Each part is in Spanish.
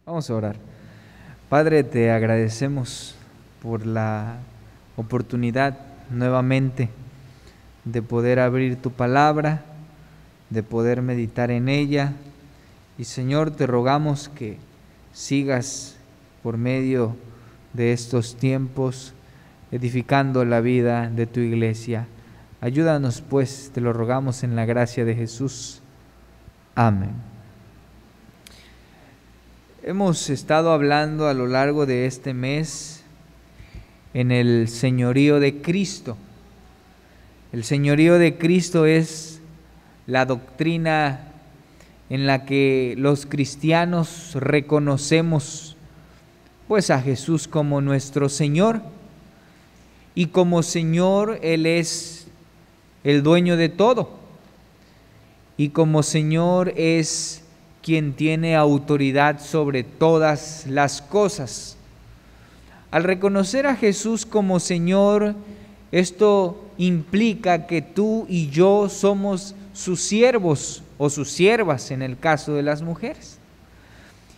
Vamos a orar. Padre, te agradecemos por la oportunidad nuevamente de poder abrir tu palabra, de poder meditar en ella. Y Señor, te rogamos que sigas por medio de estos tiempos edificando la vida de tu iglesia. Ayúdanos pues, te lo rogamos en la gracia de Jesús. Amén. Hemos estado hablando a lo largo de este mes en el señorío de Cristo. El señorío de Cristo es la doctrina en la que los cristianos reconocemos pues a Jesús como nuestro Señor, y como Señor Él es el dueño de todo, y como Señor es quien tiene autoridad sobre todas las cosas. Al reconocer a Jesús como Señor, esto implica que tú y yo somos sus siervos o sus siervas en el caso de las mujeres,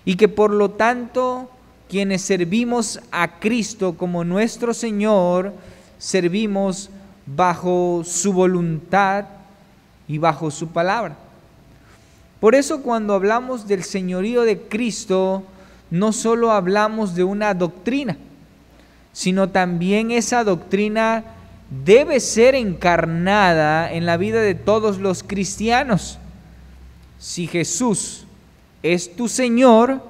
y que por lo tanto quienes servimos a Cristo como nuestro Señor, servimos bajo su voluntad y bajo su palabra. Por eso cuando hablamos del señorío de Cristo, no solo hablamos de una doctrina, sino también esa doctrina debe ser encarnada en la vida de todos los cristianos. Si Jesús es tu Señor,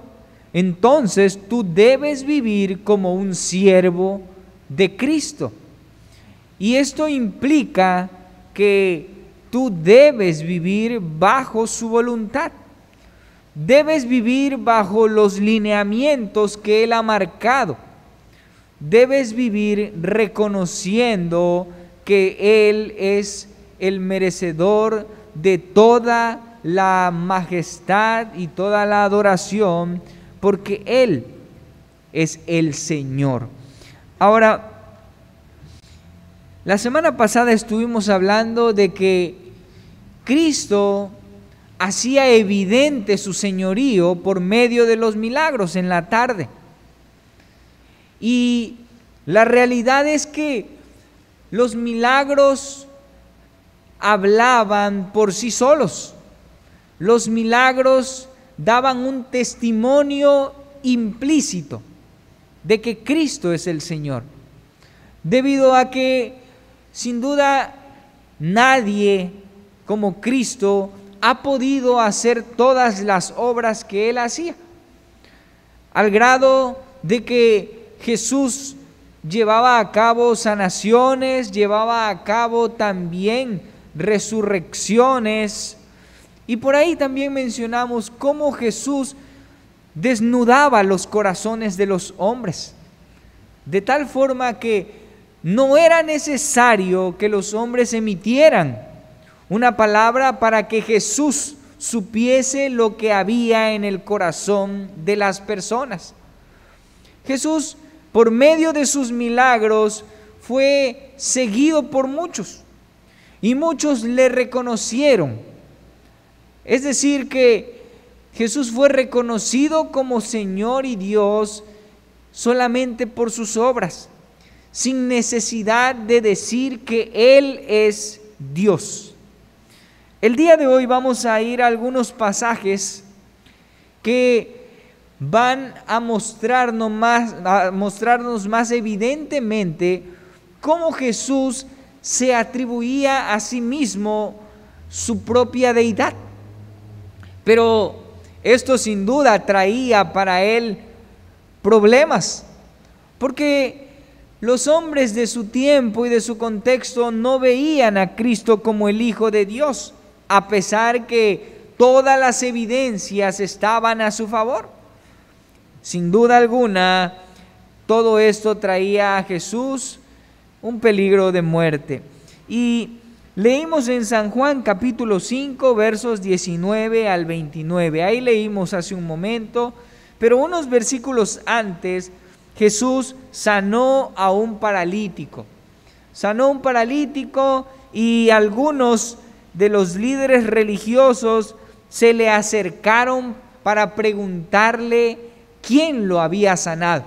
entonces tú debes vivir como un siervo de Cristo. Y esto implica que tú debes vivir bajo su voluntad. Debes vivir bajo los lineamientos que Él ha marcado. Debes vivir reconociendo que Él es el merecedor de toda la majestad y toda la adoración, porque Él es el Señor. Ahora, la semana pasada estuvimos hablando de que Cristo hacía evidente su señorío por medio de los milagros en la tarde. Y la realidad es que los milagros hablaban por sí solos. Los milagros daban un testimonio implícito de que Cristo es el Señor, debido a que sin duda nadie como Cristo ha podido hacer todas las obras que Él hacía, al grado de que Jesús llevaba a cabo sanaciones, llevaba a cabo también resurrecciones, y por ahí también mencionamos cómo Jesús desnudaba los corazones de los hombres, de tal forma que no era necesario que los hombres emitieran una palabra para que Jesús supiese lo que había en el corazón de las personas. Jesús, por medio de sus milagros, fue seguido por muchos, y muchos le reconocieron. Es decir, que Jesús fue reconocido como Señor y Dios solamente por sus obras, sin necesidad de decir que Él es Dios. El día de hoy vamos a ir a algunos pasajes que van a mostrarnos más evidentemente cómo Jesús se atribuía a sí mismo su propia deidad. Pero esto sin duda traía para Él problemas, porque los hombres de su tiempo y de su contexto no veían a Cristo como el Hijo de Dios, a pesar que todas las evidencias estaban a su favor. Sin duda alguna, todo esto traía a Jesús un peligro de muerte. Y leímos en San Juan capítulo 5, versos 19 al 29. Ahí leímos hace un momento, pero unos versículos antes, Jesús sanó a un paralítico. Sanó a un paralítico, y algunos de los líderes religiosos se le acercaron para preguntarle quién lo había sanado.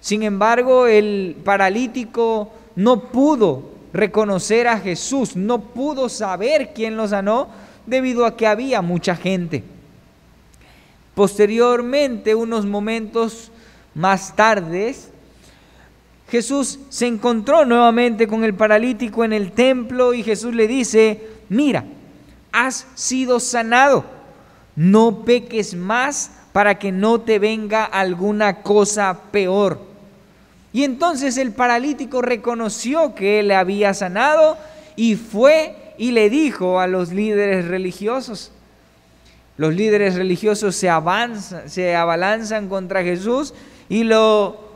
Sin embargo, el paralítico no pudo reconocer a Jesús, no pudo saber quién lo sanó debido a que había mucha gente. Posteriormente, unos momentos más tarde, Jesús se encontró nuevamente con el paralítico en el templo y Jesús le dice: mira, has sido sanado, no peques más para que no te venga alguna cosa peor. Y entonces el paralítico reconoció que él le había sanado y fue y le dijo a los líderes religiosos. Los líderes religiosos se abalanzan contra Jesús y lo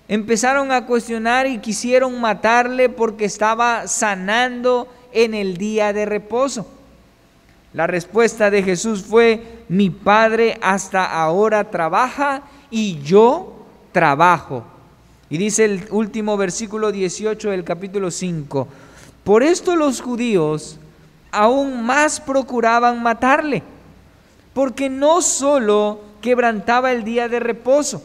empezaron a cuestionar y quisieron matarle porque estaba sanando en el día de reposo. La respuesta de Jesús fue: mi Padre hasta ahora trabaja y yo trabajo. Y dice el último versículo 18 del capítulo 5: por esto los judíos aún más procuraban matarle, porque no solo quebrantaba el día de reposo,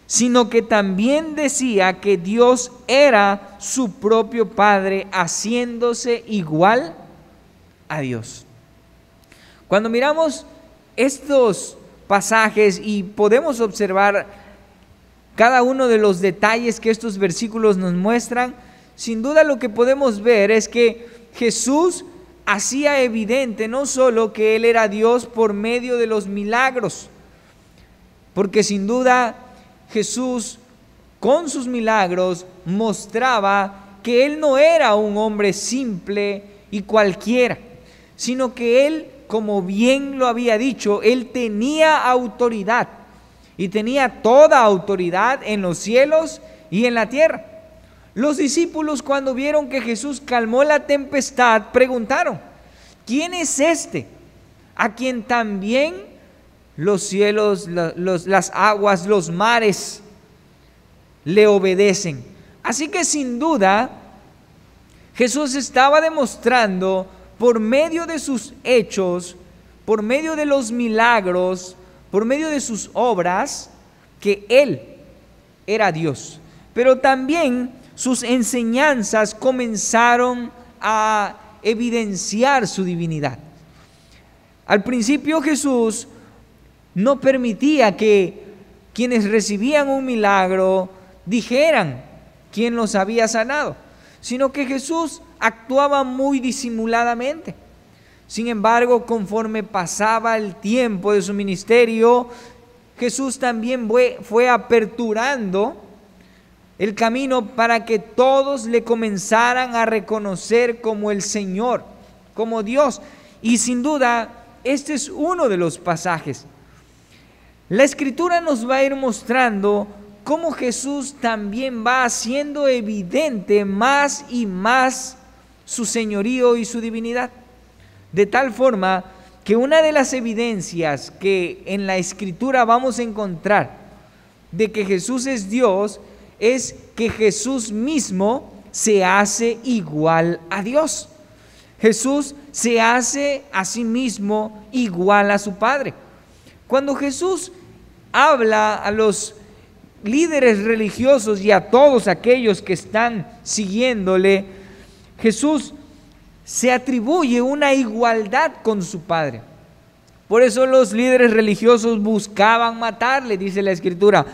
sino que también decía que Dios era su propio Padre, haciéndose igual a Dios. Cuando miramos estos pasajes y podemos observar cada uno de los detalles que estos versículos nos muestran, sin duda lo que podemos ver es que Jesús hacía evidente no solo que Él era Dios por medio de los milagros, porque sin duda Jesús con sus milagros mostraba que Él no era un hombre simple y cualquiera, sino que Él, como bien lo había dicho, Él tenía autoridad y tenía toda autoridad en los cielos y en la tierra. Los discípulos, cuando vieron que Jesús calmó la tempestad, preguntaron: ¿quién es este a quien también los cielos, las aguas, los mares le obedecen? Así que sin duda Jesús estaba demostrando por medio de sus hechos, por medio de los milagros, por medio de sus obras, que Él era Dios. Pero también sus enseñanzas comenzaron a evidenciar su divinidad. Al principio Jesús no permitía que quienes recibían un milagro dijeran quién los había sanado, sino que Jesús actuaba muy disimuladamente. Sin embargo, conforme pasaba el tiempo de su ministerio, Jesús también fue aperturando el camino para que todos le comenzaran a reconocer como el Señor, como Dios. Y sin duda, este es uno de los pasajes. La Escritura nos va a ir mostrando cómo Jesús también va haciendo evidente más y más su señorío y su divinidad. De tal forma que una de las evidencias que en la Escritura vamos a encontrar de que Jesús es Dios es que Jesús mismo se hace igual a Dios. Jesús se hace a sí mismo igual a su Padre. Cuando Jesús habla a los líderes religiosos y a todos aquellos que están siguiéndole, Jesús se atribuye una igualdad con su Padre. Por eso los líderes religiosos buscaban matarle, dice la Escritura,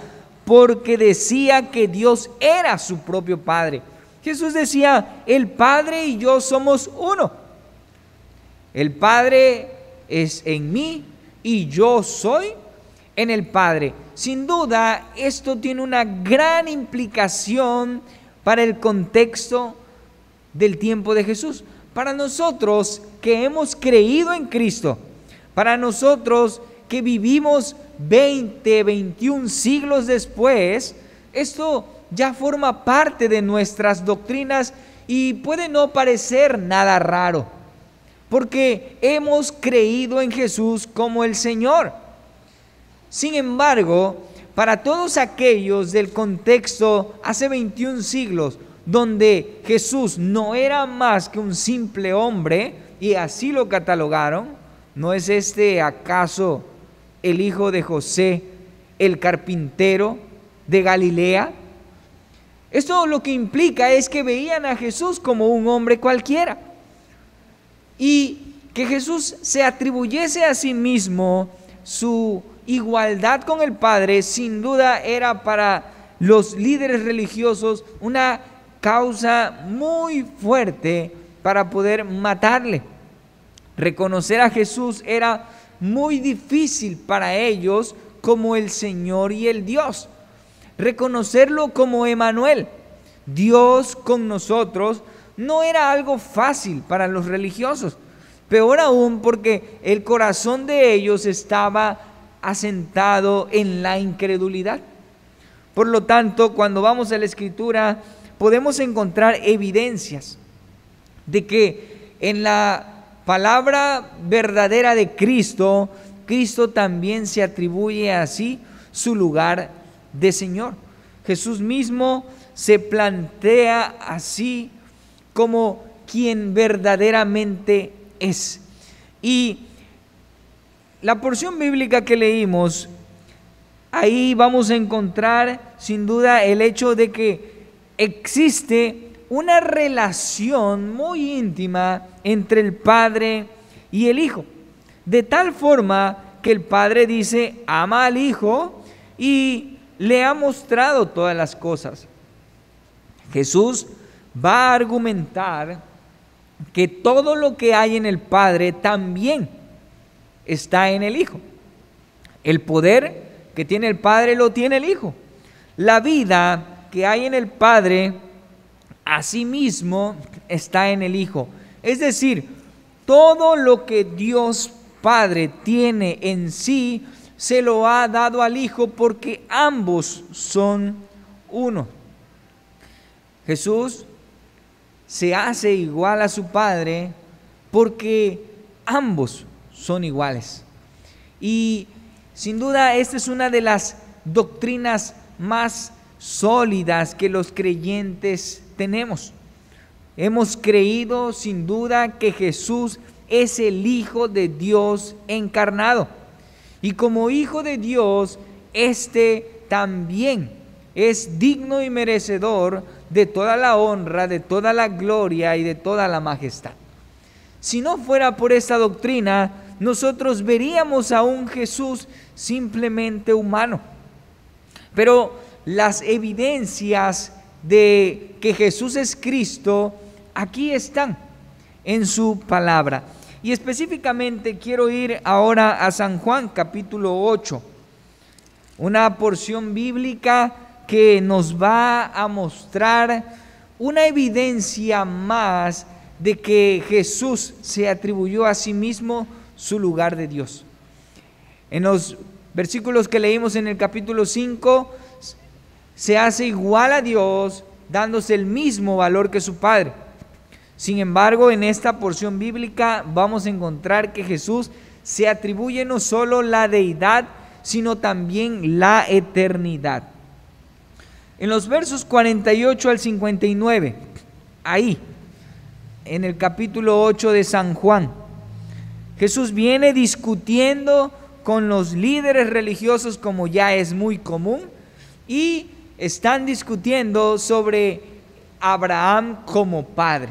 porque decía que Dios era su propio Padre. Jesús decía: el Padre y yo somos uno. El Padre es en mí y yo soy en el Padre. Sin duda, esto tiene una gran implicación para el contexto del tiempo de Jesús. Para nosotros que hemos creído en Cristo, para nosotros que vivimos 20, 21 siglos después, esto ya forma parte de nuestras doctrinas y puede no parecer nada raro, porque hemos creído en Jesús como el Señor. Sin embargo, para todos aquellos del contexto hace 21 siglos, donde Jesús no era más que un simple hombre, y así lo catalogaron, ¿no es este acaso el hijo de José, el carpintero de Galilea. Esto lo que implica es que veían a Jesús como un hombre cualquiera, y que Jesús se atribuyese a sí mismo su igualdad con el Padre, sin duda era para los líderes religiosos una causa muy fuerte para poder matarle. Reconocer a Jesús era muy difícil para ellos como el Señor y el Dios. Reconocerlo como Emmanuel, Dios con nosotros, no era algo fácil para los religiosos. Peor aún porque el corazón de ellos estaba asentado en la incredulidad. Por lo tanto, cuando vamos a la Escritura, podemos encontrar evidencias de que en la palabra verdadera de Cristo, Cristo también se atribuye así su lugar de Señor. Jesús mismo se plantea así como quien verdaderamente es. Y la porción bíblica que leímos, ahí vamos a encontrar sin duda el hecho de que existe una relación muy íntima entre el Padre y el Hijo, de tal forma que el Padre dice, ama al Hijo y le ha mostrado todas las cosas. Jesús va a argumentar que todo lo que hay en el Padre también está en el Hijo. El poder que tiene el Padre lo tiene el Hijo. La vida que hay en el Padre, asimismo, está en el Hijo. Es decir, todo lo que Dios Padre tiene en sí, se lo ha dado al Hijo porque ambos son uno. Jesús se hace igual a su Padre porque ambos son iguales. Y sin duda esta es una de las doctrinas más sólidas que los creyentes tenemos. Hemos creído sin duda que Jesús es el Hijo de Dios encarnado. Y como Hijo de Dios, este también es digno y merecedor de toda la honra, de toda la gloria y de toda la majestad. Si no fuera por esta doctrina, nosotros veríamos a un Jesús simplemente humano. Pero las evidencias de que Jesús es Cristo, aquí están en su palabra. Y específicamente quiero ir ahora a San Juan capítulo 8, una porción bíblica que nos va a mostrar una evidencia más de que Jesús se atribuyó a sí mismo su lugar de Dios. En los versículos que leímos en el capítulo 5, se hace igual a Dios, dándose el mismo valor que su Padre. Sin embargo, en esta porción bíblica vamos a encontrar que Jesús se atribuye no solo la deidad, sino también la eternidad. En los versos 48 al 59, ahí, en el capítulo 8 de San Juan, Jesús viene discutiendo con los líderes religiosos, como ya es muy común, y están discutiendo sobre Abraham como padre.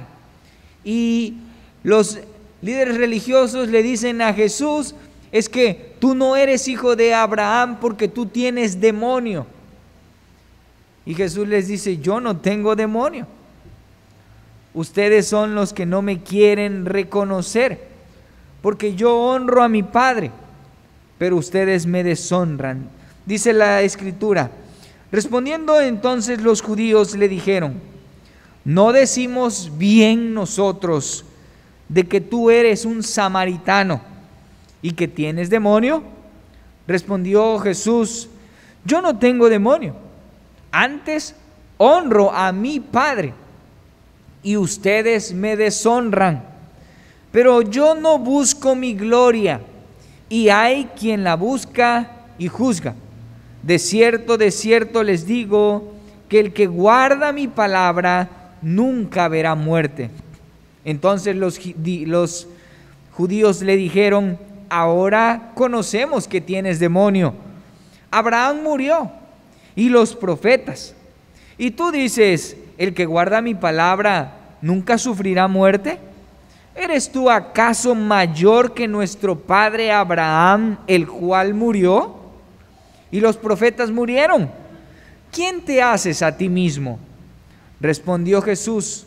Y los líderes religiosos le dicen a Jesús, es que tú no eres hijo de Abraham porque tú tienes demonio. Y Jesús les dice, yo no tengo demonio. Ustedes son los que no me quieren reconocer, porque yo honro a mi Padre, pero ustedes me deshonran. Dice la Escritura, respondiendo entonces los judíos le dijeron, ¿no decimos bien nosotros de que tú eres un samaritano y que tienes demonio? Respondió Jesús, yo no tengo demonio, antes honro a mi Padre y ustedes me deshonran. Pero yo no busco mi gloria, y hay quien la busca y juzga. De cierto les digo, que el que guarda mi palabra nunca verá muerte. Entonces los judíos le dijeron, ahora conocemos que tienes demonio. Abraham murió y los profetas. Y tú dices, el que guarda mi palabra nunca sufrirá muerte. ¿Eres tú acaso mayor que nuestro padre Abraham, el cual murió? Y los profetas murieron. ¿Quién te haces a ti mismo? Respondió Jesús,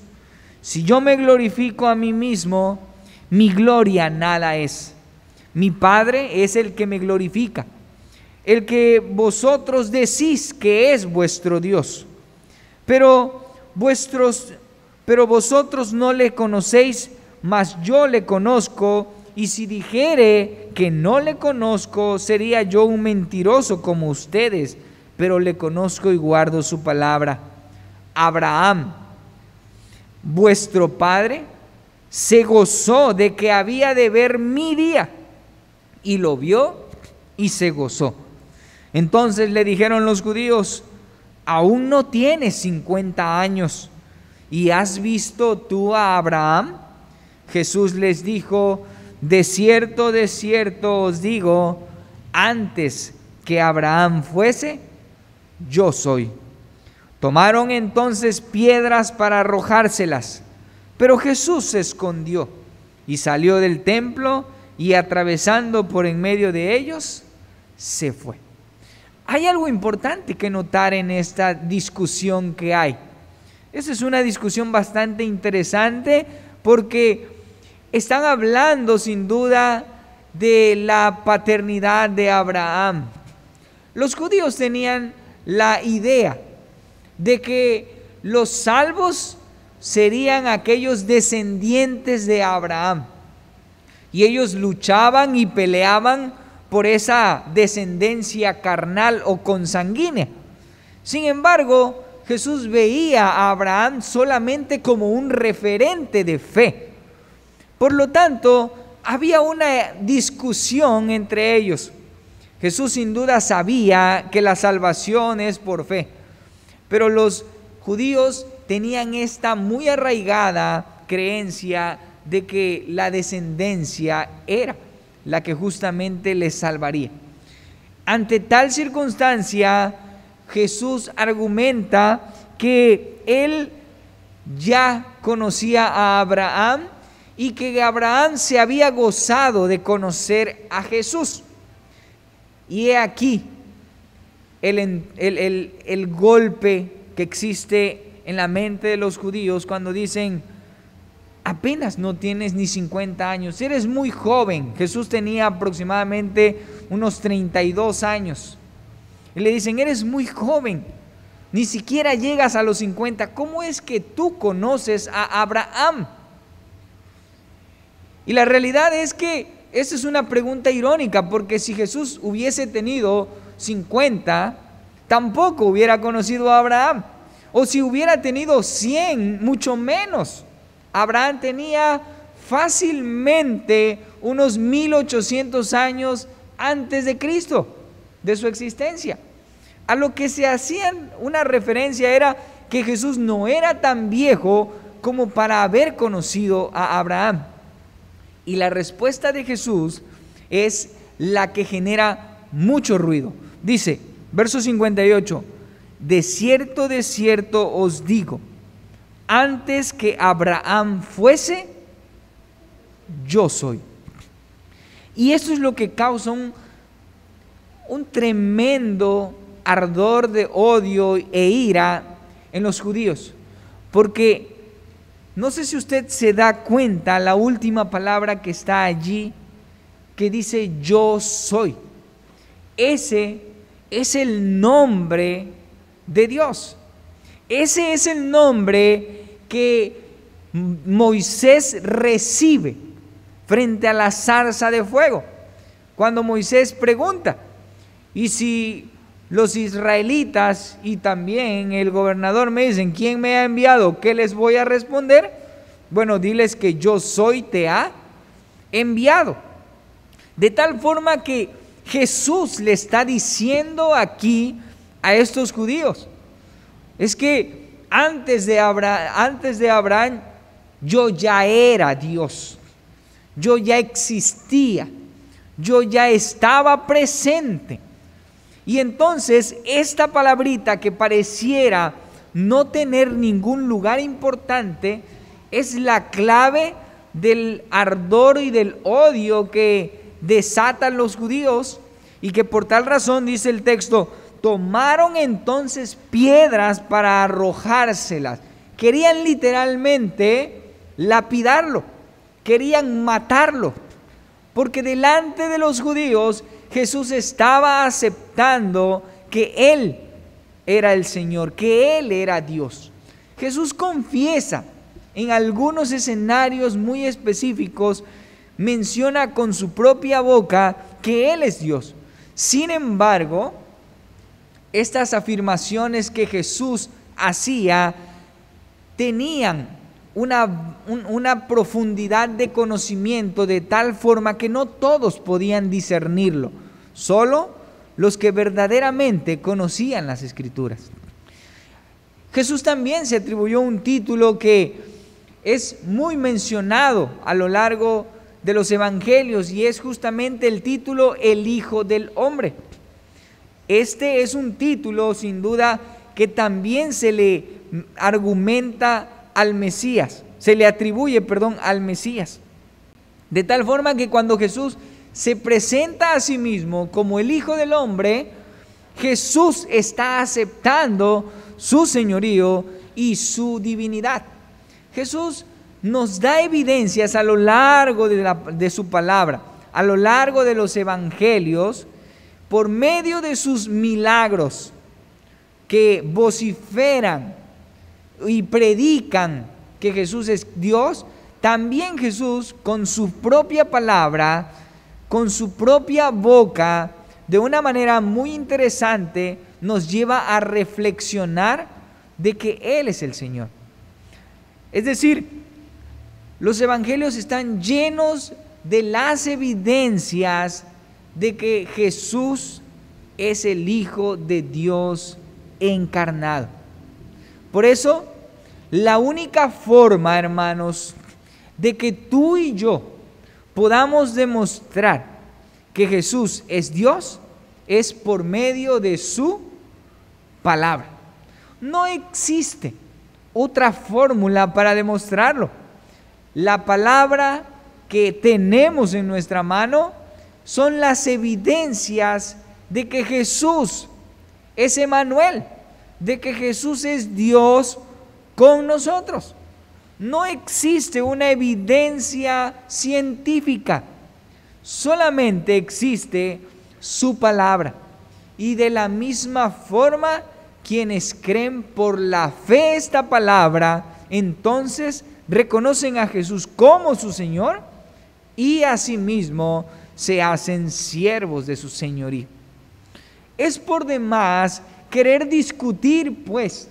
si yo me glorifico a mí mismo, mi gloria nada es. Mi Padre es el que me glorifica, el que vosotros decís que es vuestro Dios. Pero vosotros no le conocéis, mas yo le conozco, y si dijere que no le conozco, sería yo un mentiroso como ustedes, pero le conozco y guardo su palabra. Abraham, vuestro padre, se gozó de que había de ver mi día, y lo vio y se gozó. Entonces le dijeron los judíos, aún no tienes 50 años, ¿y has visto tú a Abraham? Jesús les dijo, de cierto os digo, antes que Abraham fuese, yo soy. Tomaron entonces piedras para arrojárselas, pero Jesús se escondió y salió del templo y atravesando por en medio de ellos, se fue. Hay algo importante que notar en esta discusión que hay. Esta es una discusión bastante interesante porque están hablando sin duda de la paternidad de Abraham. Los judíos tenían la idea de que los salvos serían aquellos descendientes de Abraham. Y ellos luchaban y peleaban por esa descendencia carnal o consanguínea. Sin embargo, Jesús veía a Abraham solamente como un referente de fe. Por lo tanto, había una discusión entre ellos. Jesús sin duda sabía que la salvación es por fe, pero los judíos tenían esta muy arraigada creencia de que la descendencia era la que justamente les salvaría. Ante tal circunstancia, Jesús argumenta que él ya conocía a Abraham y que Abraham se había gozado de conocer a Jesús. Y he aquí el golpe que existe en la mente de los judíos cuando dicen, apenas no tienes ni 50 años, eres muy joven. Jesús tenía aproximadamente unos 32 años. Y le dicen, eres muy joven, ni siquiera llegas a los 50. ¿Cómo es que tú conoces a Abraham? Y la realidad es que esa es una pregunta irónica, porque si Jesús hubiese tenido 50, tampoco hubiera conocido a Abraham. O si hubiera tenido 100, mucho menos. Abraham tenía fácilmente unos 1800 años antes de Cristo, de su existencia. A lo que se hacían una referencia era que Jesús no era tan viejo como para haber conocido a Abraham. Y la respuesta de Jesús es la que genera mucho ruido. Dice, verso 58, de cierto os digo, antes que Abraham fuese, yo soy. Y esto es lo que causa un tremendo ardor de odio e ira en los judíos, porque no sé si usted se da cuenta la última palabra que está allí, que dice yo soy. Ese es el nombre de Dios. Ese es el nombre que Moisés recibe frente a la zarza de fuego. Cuando Moisés pregunta, y si los israelitas y también el gobernador me dicen, ¿quién me ha enviado? ¿Qué les voy a responder? Bueno, diles que yo soy, te ha enviado. De tal forma que Jesús le está diciendo aquí a estos judíos, es que antes de Abraham, yo ya era Dios, yo ya existía, yo ya estaba presente. Y entonces esta palabrita que pareciera no tener ningún lugar importante es la clave del ardor y del odio que desatan los judíos, y que por tal razón, dice el texto, tomaron entonces piedras para arrojárselas. Querían literalmente lapidarlo, querían matarlo, porque delante de los judíos Jesús estaba aceptando que Él era el Señor, que Él era Dios. Jesús confiesa en algunos escenarios muy específicos, menciona con su propia boca que Él es Dios. Sin embargo, estas afirmaciones que Jesús hacía tenían una profundidad de conocimiento de tal forma que no todos podían discernirlo, solo los que verdaderamente conocían las Escrituras. Jesús también se atribuyó un título que es muy mencionado a lo largo de los evangelios, y es justamente el título el Hijo del Hombre. Este es un título sin duda que también se le argumenta al Mesías, se le atribuye, al Mesías. De tal forma que cuando Jesús se presenta a sí mismo como el Hijo del Hombre, Jesús está aceptando su señorío y su divinidad. Jesús nos da evidencias a lo largo de su palabra, a lo largo de los evangelios, por medio de sus milagros que vociferan y predican que Jesús es Dios. También Jesús, con su propia palabra, con su propia boca, de una manera muy interesante, nos lleva a reflexionar de que Él es el Señor. Es decir, los evangelios están llenos de las evidencias de que Jesús es el Hijo de Dios encarnado. Por eso, la única forma, hermanos, de que tú y yo podamos demostrar que Jesús es Dios es por medio de su palabra. No existe otra fórmula para demostrarlo. La palabra que tenemos en nuestra mano son las evidencias de que Jesús es Emmanuel, de que Jesús es Dios con nosotros. No existe una evidencia científica, solamente existe su palabra. Y de la misma forma, quienes creen por la fe esta palabra, entonces reconocen a Jesús como su Señor y asimismo se hacen siervos de su señorío. Es por demás querer discutir, pues,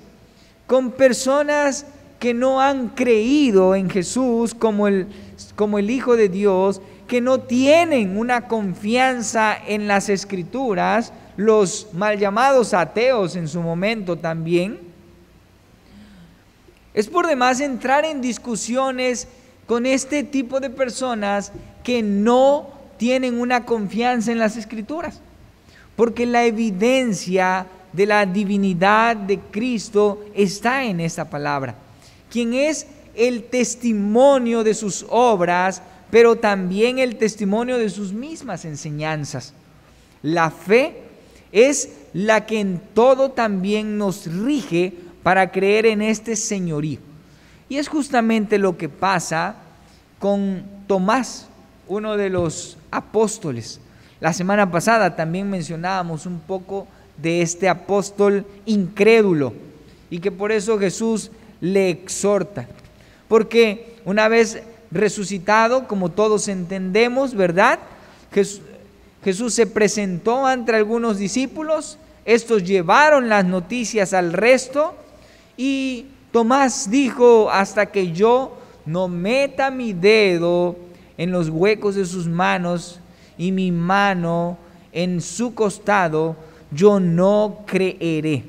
con personas que no han creído en Jesús como el Hijo de Dios, que no tienen una confianza en las Escrituras, los mal llamados ateos en su momento también. Es por demás entrar en discusiones con este tipo de personas que no tienen una confianza en las Escrituras, porque la evidencia de la divinidad de Cristo está en esta palabra, quien es el testimonio de sus obras, pero también el testimonio de sus mismas enseñanzas. La fe es la que en todo también nos rige para creer en este señorío. Y es justamente lo que pasa con Tomás, uno de los apóstoles. La semana pasada también mencionábamos un poco de este apóstol incrédulo, y que por eso Jesús le exhorta, porque una vez resucitado, como todos entendemos, ¿verdad? Jesús se presentó ante algunos discípulos, estos llevaron las noticias al resto, y Tomás dijo: hasta que yo no meta mi dedo en los huecos de sus manos y mi mano en su costado, yo no creeré.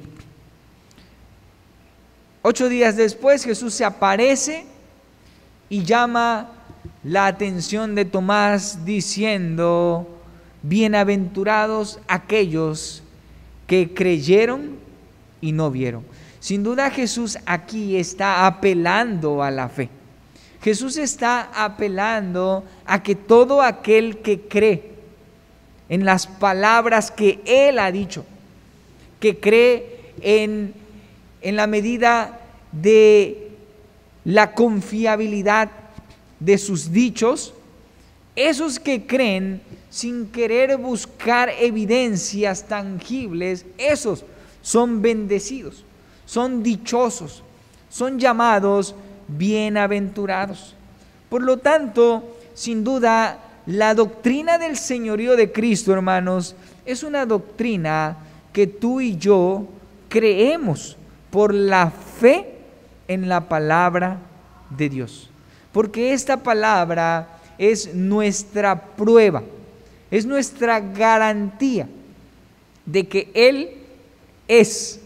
8 días después Jesús se aparece y llama la atención de Tomás diciendo: bienaventurados aquellos que creyeron y no vieron. Sin duda Jesús aquí está apelando a la fe. Jesús está apelando a que todo aquel que cree en las palabras que Él ha dicho, que cree en la medida de la confiabilidad de sus dichos, esos que creen sin querer buscar evidencias tangibles, esos son bendecidos, son dichosos, son llamados bienaventurados. Por lo tanto, sin duda, la doctrina del señorío de Cristo, hermanos, es una doctrina que tú y yo creemos por la fe en la palabra de Dios. Porque esta palabra es nuestra prueba, es nuestra garantía de que Él es,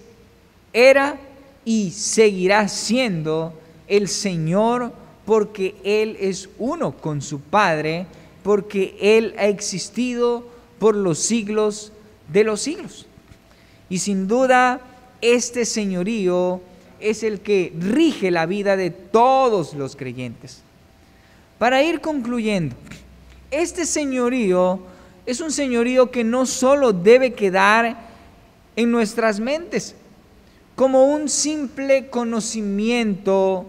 era y seguirá siendo el Señor, porque Él es uno con su Padre, porque Él ha existido por los siglos de los siglos. Y sin duda, este señorío es el que rige la vida de todos los creyentes. Para ir concluyendo, este señorío es un señorío que no solo debe quedar en nuestras mentes como un simple conocimiento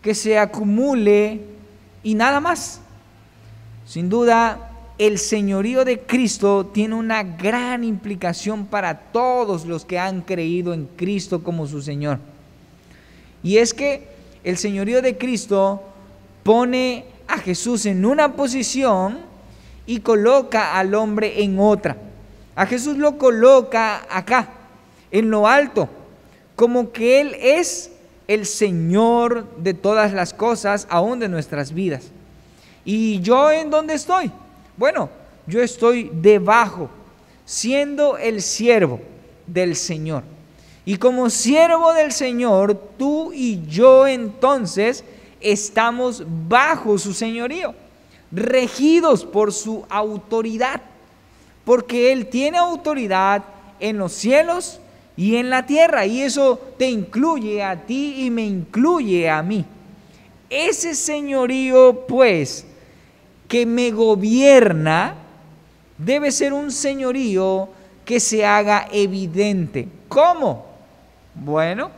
que se acumule y nada más. Sin duda, el señorío de Cristo tiene una gran implicación para todos los que han creído en Cristo como su Señor. Y es que el señorío de Cristo pone a Jesús en una posición y coloca al hombre en otra. A Jesús lo coloca acá, en lo alto, como que Él es el Señor de todas las cosas, aún de nuestras vidas. ¿Y yo en dónde estoy? Bueno, yo estoy debajo, siendo el siervo del Señor. Y como siervo del Señor, tú y yo entonces estamos bajo su señorío, regidos por su autoridad, porque Él tiene autoridad en los cielos y en la tierra, y eso te incluye a ti y me incluye a mí. Ese señorío, pues, que me gobierna, debe ser un señorío que se haga evidente. ¿Cómo? Bueno,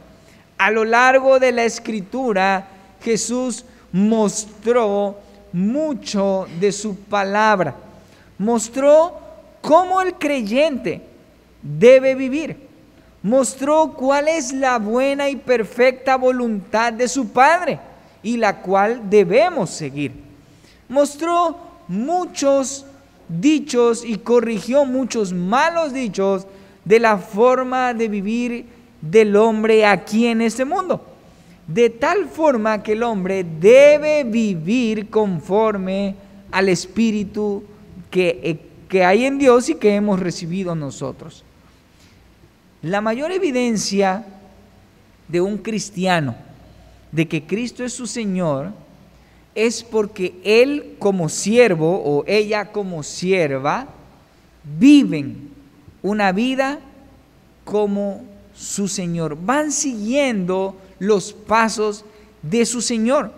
a lo largo de la Escritura, Jesús mostró mucho de su palabra, mostró cómo el creyente debe vivir, mostró cuál es la buena y perfecta voluntad de su Padre y la cual debemos seguir. Mostró muchos dichos y corrigió muchos malos dichos de la forma de vivir del hombre aquí en este mundo, de tal forma que el hombre debe vivir conforme al Espíritu que hay en Dios y que hemos recibido nosotros. La mayor evidencia de un cristiano de que Cristo es su Señor es porque él como siervo o ella como sierva viven una vida como su Señor, van siguiendo los pasos de su Señor,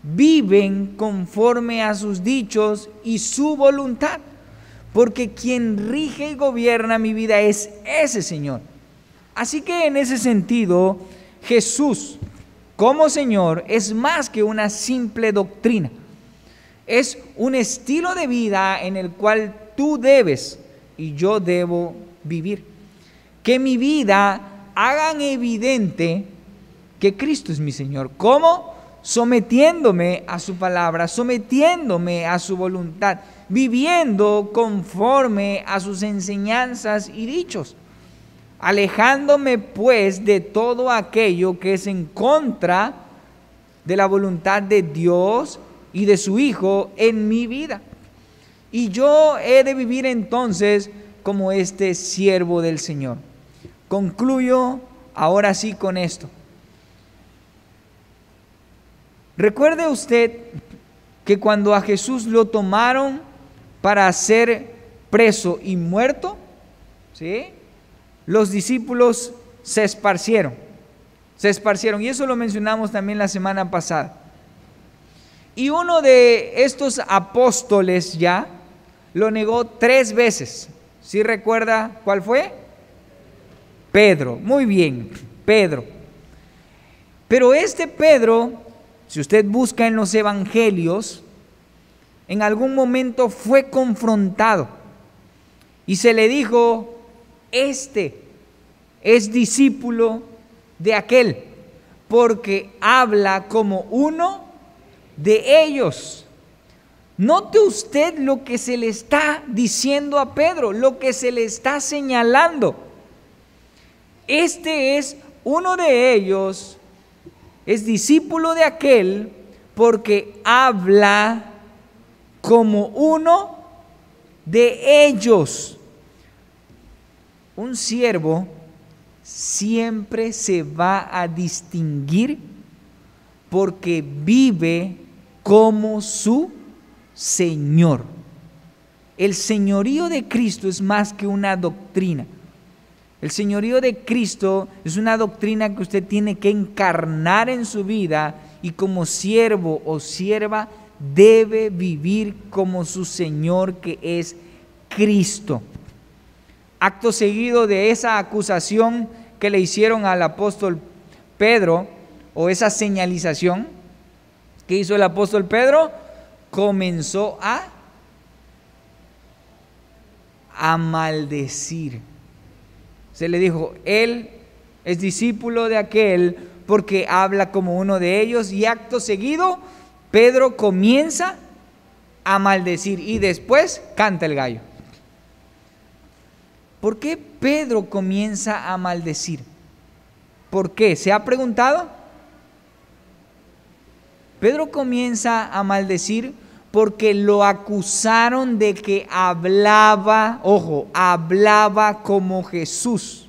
viven conforme a sus dichos y su voluntad, porque quien rige y gobierna mi vida es ese Señor. Así que en ese sentido, Jesús como Señor es más que una simple doctrina, es un estilo de vida en el cual tú debes y yo debo vivir. Que mi vida hagan evidente que Cristo es mi Señor. ¿Cómo? Sometiéndome a su palabra, sometiéndome a su voluntad, viviendo conforme a sus enseñanzas y dichos. Alejándome pues de todo aquello que es en contra de la voluntad de Dios y de su Hijo en mi vida. Y yo he de vivir entonces como este siervo del Señor. Concluyo ahora sí con esto. Recuerde usted que cuando a Jesús lo tomaron para ser preso y muerto, ¿sí?, los discípulos se esparcieron, y eso lo mencionamos también la semana pasada. Y uno de estos apóstoles ya lo negó 3 veces. ¿Sí recuerda cuál fue? Pedro. Muy bien, Pedro. Pero este Pedro, si usted busca en los evangelios, en algún momento fue confrontado y se le dijo: este es discípulo de aquel, porque habla como uno de ellos. Note usted lo que se le está diciendo a Pedro, lo que se le está señalando. Este es uno de ellos, es discípulo de aquel, porque habla como uno de ellos. Un siervo siempre se va a distinguir porque vive como su Señor. El señorío de Cristo es más que una doctrina. El señorío de Cristo es una doctrina que usted tiene que encarnar en su vida, y como siervo o sierva debe vivir como su Señor, que es Cristo. Acto seguido de esa acusación que le hicieron al apóstol Pedro, o esa señalización, ¿qué hizo el apóstol Pedro? Comenzó a maldecir. Se le dijo: él es discípulo de aquel porque habla como uno de ellos, y acto seguido Pedro comienza a maldecir y después canta el gallo. ¿Por qué Pedro comienza a maldecir? ¿Por qué? ¿Se ha preguntado? Pedro comienza a maldecir porque lo acusaron de que hablaba, ojo, hablaba como Jesús.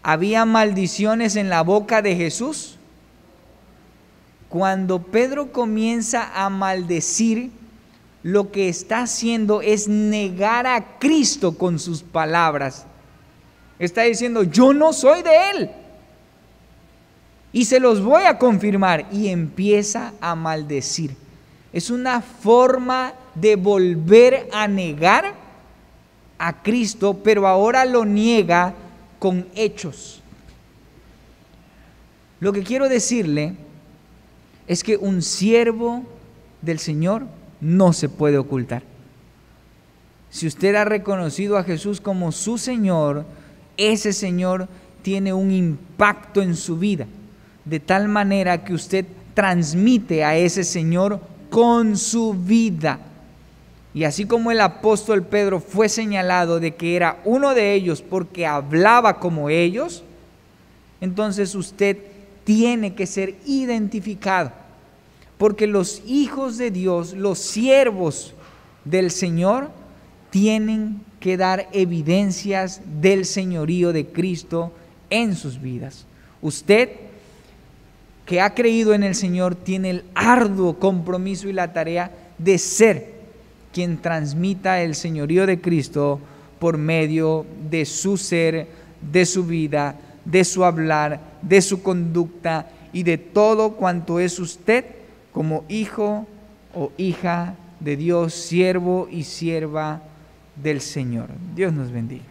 ¿Había maldiciones en la boca de Jesús? Cuando Pedro comienza a maldecir, lo que está haciendo es negar a Cristo con sus palabras. Está diciendo: yo no soy de Él, y se los voy a confirmar, y empieza a maldecir. Es una forma de volver a negar a Cristo, pero ahora lo niega con hechos. Lo que quiero decirle es que un siervo del Señor no se puede ocultar. Si usted ha reconocido a Jesús como su Señor, ese Señor tiene un impacto en su vida, de tal manera que usted transmite a ese Señor con su vida. Y así como el apóstol Pedro fue señalado de que era uno de ellos porque hablaba como ellos, entonces usted tiene que ser identificado, porque los hijos de Dios, los siervos del Señor, tienen que dar evidencias del señorío de Cristo en sus vidas. Usted, que ha creído en el Señor, tiene el arduo compromiso y la tarea de ser quien transmita el señorío de Cristo por medio de su ser, de su vida, de su hablar, de su conducta y de todo cuanto es usted como hijo o hija de Dios, siervo y sierva del Señor. Dios nos bendiga.